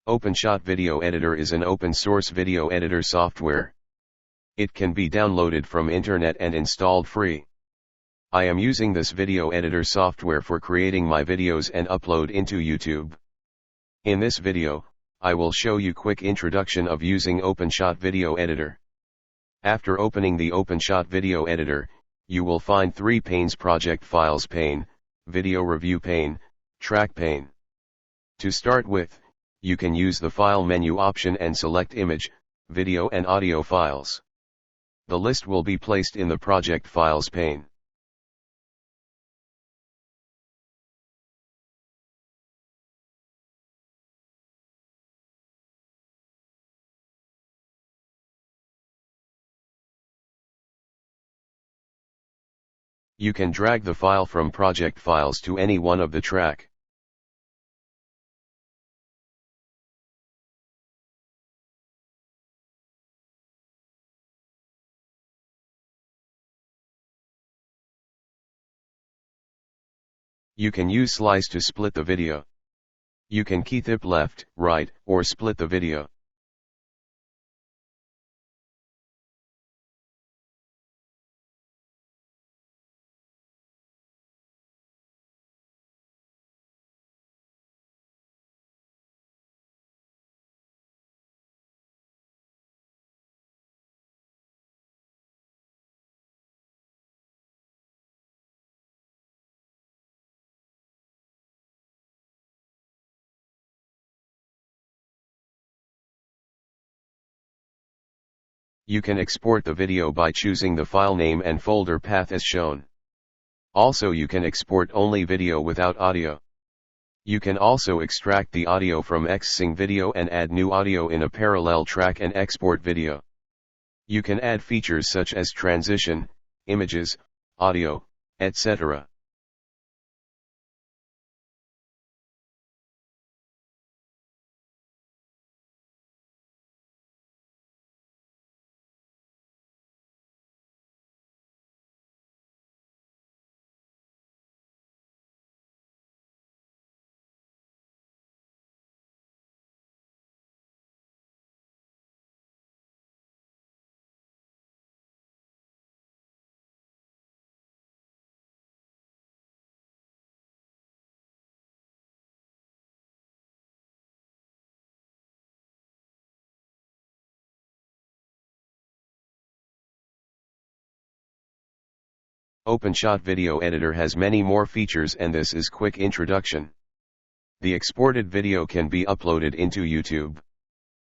Openshot Video Editor is an open-source video editor software. It can be downloaded from internet and installed free. I am using this video editor software for creating my videos and upload into YouTube. In this video, I will show you quick introduction of using Openshot Video Editor. After opening the Openshot Video Editor, you will find three panes: Project Files pane, Video Review pane, Track pane. To start with, you can use the File menu option and select Image, Video and Audio files. The list will be placed in the Project Files pane. You can drag the file from Project Files to any one of the track. You can use Slice to split the video. You can keytip left, right, or split the video. You can export the video by choosing the file name and folder path as shown. Also, you can export only video without audio. You can also extract the audio from Xsync video and add new audio in a parallel track and export video. You can add features such as transition, images, audio, etc. Openshot Video Editor has many more features, and this is quick introduction. The exported video can be uploaded into YouTube.